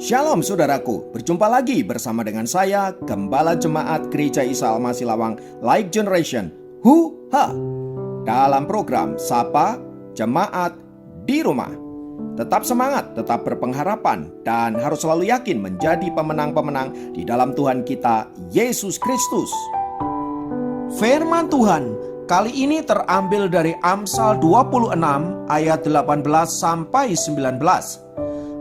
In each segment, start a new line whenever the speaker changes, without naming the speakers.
Shalom saudaraku, berjumpa lagi bersama dengan saya, Gembala Jemaat Gereja Isa Al-Masih Lawang Like Generation, HUHA, dalam program Sapa Jemaat di Rumah. Tetap semangat, tetap berpengharapan, dan harus selalu yakin menjadi pemenang-pemenang di dalam Tuhan kita, Yesus Kristus. Firman Tuhan kali ini terambil dari Amsal 26 ayat 18 sampai 19.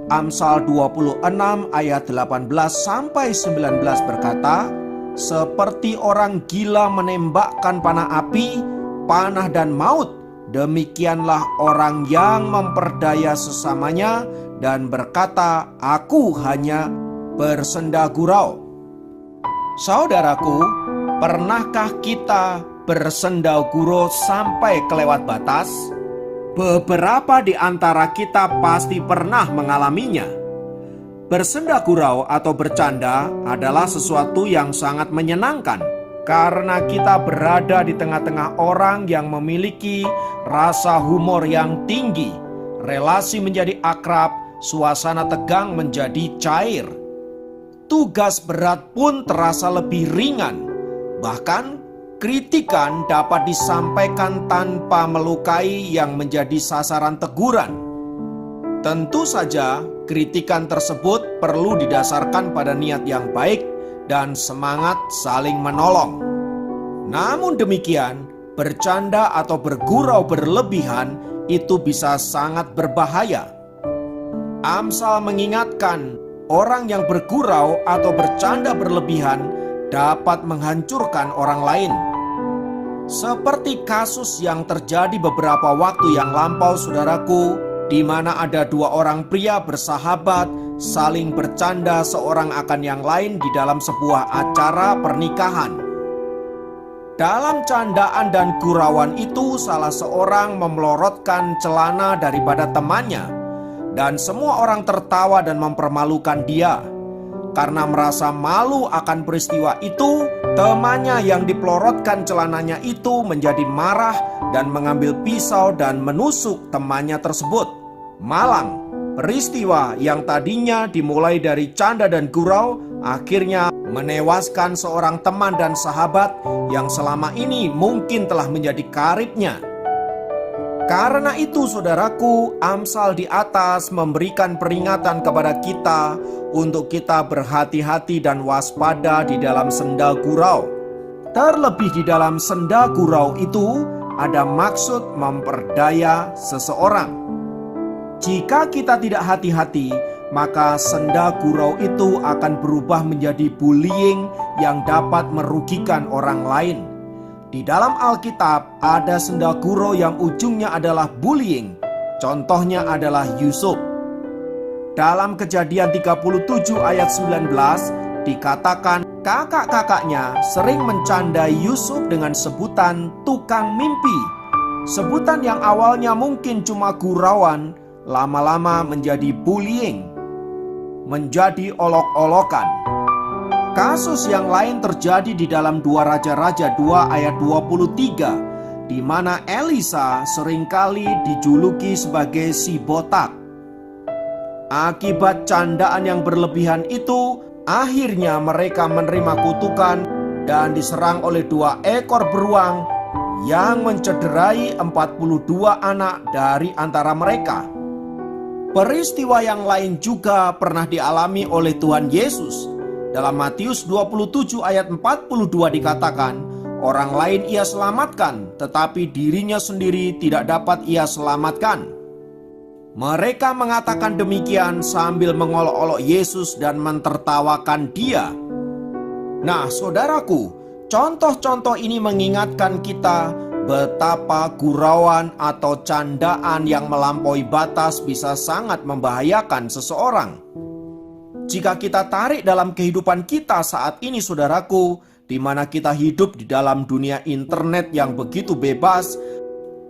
Amsal 26 ayat 18 sampai 19 berkata, "Seperti orang gila menembakkan panah api, panah dan maut, demikianlah orang yang memperdaya sesamanya dan berkata, aku hanya bersenda gurau." Saudaraku, pernahkah kita bersenda gurau sampai kelewat batas? Beberapa di antara kita pasti pernah mengalaminya. Bersenda gurau atau bercanda adalah sesuatu yang sangat menyenangkan karena kita berada di tengah-tengah orang yang memiliki rasa humor yang tinggi. Relasi menjadi akrab, suasana tegang menjadi cair. Tugas berat pun terasa lebih ringan. Bahkan kritikan dapat disampaikan tanpa melukai yang menjadi sasaran teguran. Tentu saja, kritikan tersebut perlu didasarkan pada niat yang baik dan semangat saling menolong. Namun demikian, bercanda atau bergurau berlebihan itu bisa sangat berbahaya. Amsal mengingatkan, orang yang bergurau atau bercanda berlebihan dapat menghancurkan orang lain. Seperti kasus yang terjadi beberapa waktu yang lampau, saudaraku, di mana ada dua orang pria bersahabat saling bercanda seorang akan yang lain di dalam sebuah acara pernikahan. Dalam candaan dan gurauan itu, salah seorang memelorotkan celana daripada temannya, dan semua orang tertawa dan mempermalukan dia. Karena merasa malu akan peristiwa itu, temannya yang dipelorotkan celananya itu menjadi marah dan mengambil pisau dan menusuk temannya tersebut. Malang, peristiwa yang tadinya dimulai dari canda dan gurau akhirnya menewaskan seorang teman dan sahabat yang selama ini mungkin telah menjadi karibnya. Karena itu, saudaraku, Amsal di atas memberikan peringatan kepada kita untuk kita berhati-hati dan waspada di dalam senda gurau. Terlebih di dalam senda gurau itu ada maksud memperdaya seseorang. Jika kita tidak hati-hati, maka senda gurau itu akan berubah menjadi bullying yang dapat merugikan orang lain. Di dalam Alkitab ada senda gurau yang ujungnya adalah bullying. Contohnya adalah Yusuf. Dalam Kejadian 37 ayat 19 dikatakan kakak-kakaknya sering mencandai Yusuf dengan sebutan tukang mimpi. Sebutan yang awalnya mungkin cuma gurauan, lama-lama menjadi bullying, menjadi olok-olokan. Kasus yang lain terjadi di dalam 2 Raja-Raja 2 ayat 23, di mana Elisa seringkali dijuluki sebagai si botak. Akibat candaan yang berlebihan itu, akhirnya mereka menerima kutukan dan diserang oleh 2 ekor beruang yang mencederai 42 anak dari antara mereka. Peristiwa yang lain juga pernah dialami oleh Tuhan Yesus. Dalam Matius 27 ayat 42 dikatakan, orang lain ia selamatkan, tetapi dirinya sendiri tidak dapat ia selamatkan. Mereka mengatakan demikian sambil mengolok-olok Yesus dan mentertawakan dia. Nah, saudaraku, contoh-contoh ini mengingatkan kita betapa gurauan atau candaan yang melampaui batas bisa sangat membahayakan seseorang. Jika kita tarik dalam kehidupan kita saat ini, saudaraku, di mana kita hidup di dalam dunia internet yang begitu bebas,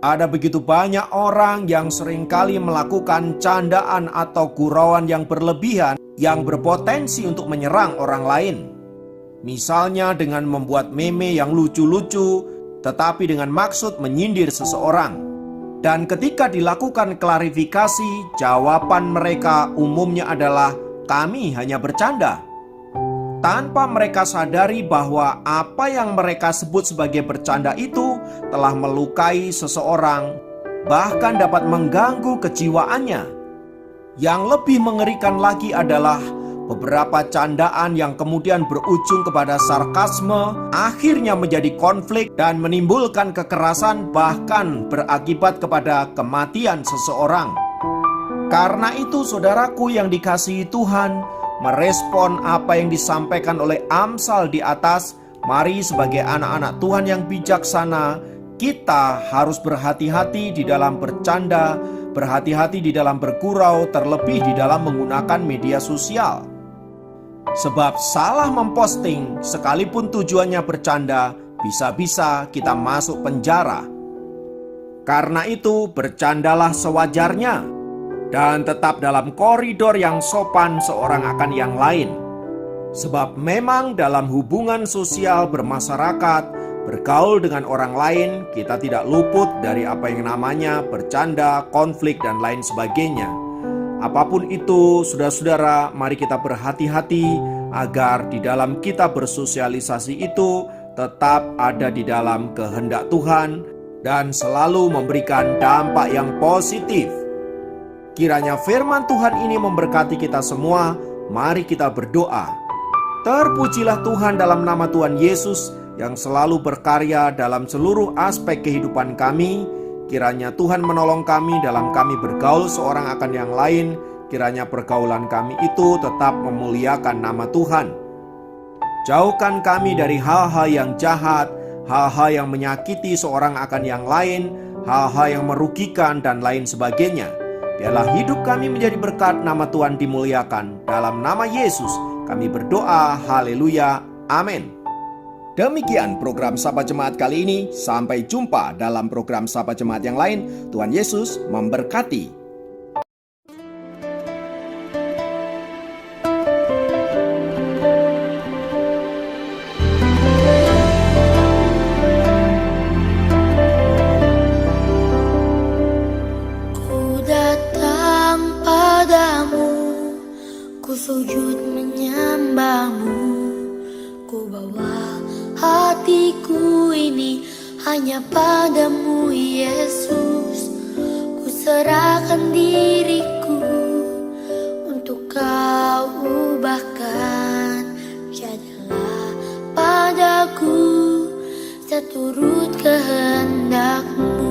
ada begitu banyak orang yang seringkali melakukan candaan atau gurauan yang berlebihan yang berpotensi untuk menyerang orang lain. Misalnya dengan membuat meme yang lucu-lucu, tetapi dengan maksud menyindir seseorang. Dan ketika dilakukan klarifikasi, jawaban mereka umumnya adalah kami hanya bercanda. Tanpa mereka sadari bahwa apa yang mereka sebut sebagai bercanda itu telah melukai seseorang, bahkan dapat mengganggu kejiwaannya. Yang lebih mengerikan lagi adalah beberapa candaan yang kemudian berujung kepada sarkasme, akhirnya menjadi konflik dan menimbulkan kekerasan, bahkan berakibat kepada kematian seseorang. Karena itu, saudaraku yang dikasihi Tuhan, merespon apa yang disampaikan oleh Amsal di atas, mari sebagai anak-anak Tuhan yang bijaksana, kita harus berhati-hati di dalam bercanda, berhati-hati di dalam bergurau, terlebih di dalam menggunakan media sosial. Sebab salah memposting, sekalipun tujuannya bercanda, bisa-bisa kita masuk penjara. Karena itu, bercandalah sewajarnya, dan tetap dalam koridor yang sopan seorang akan yang lain. Sebab memang dalam hubungan sosial bermasyarakat, bergaul dengan orang lain, kita tidak luput dari apa yang namanya bercanda, konflik, dan lain sebagainya. Apapun itu, saudara-saudara, mari kita berhati-hati agar di dalam kita bersosialisasi itu tetap ada di dalam kehendak Tuhan dan selalu memberikan dampak yang positif. Kiranya firman Tuhan ini memberkati kita semua. Mari kita berdoa. Terpujilah Tuhan dalam nama Tuhan Yesus yang selalu berkarya dalam seluruh aspek kehidupan kami. Kiranya Tuhan menolong kami dalam kami bergaul seorang akan yang lain. Kiranya pergaulan kami itu tetap memuliakan nama Tuhan. Jauhkan kami dari hal-hal yang jahat, hal-hal yang menyakiti seorang akan yang lain, hal-hal yang merugikan dan lain sebagainya. Biarlah hidup kami menjadi berkat, nama Tuhan dimuliakan. Dalam nama Yesus kami berdoa, haleluya, amin. Demikian program Sapa Jemaat kali ini. Sampai jumpa dalam program Sapa Jemaat yang lain. Tuhan Yesus memberkati.
Ku datang padamu, ku sujud menyembahmu, ku bawa hatiku ini hanya padamu Yesus. Ku serahkan diriku untuk kau ubahkan. Jadilah padaku seturut kehendakmu.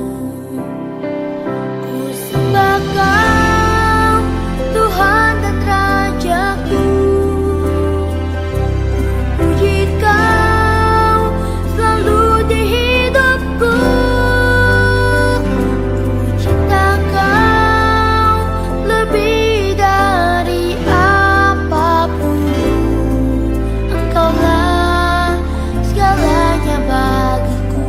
Ku sembah kau Tuhan dan Rajaku. Puji kau selalu di hidupku. Ku cinta kau lebih dari apapun. Engkaulah segalanya bagiku.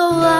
kau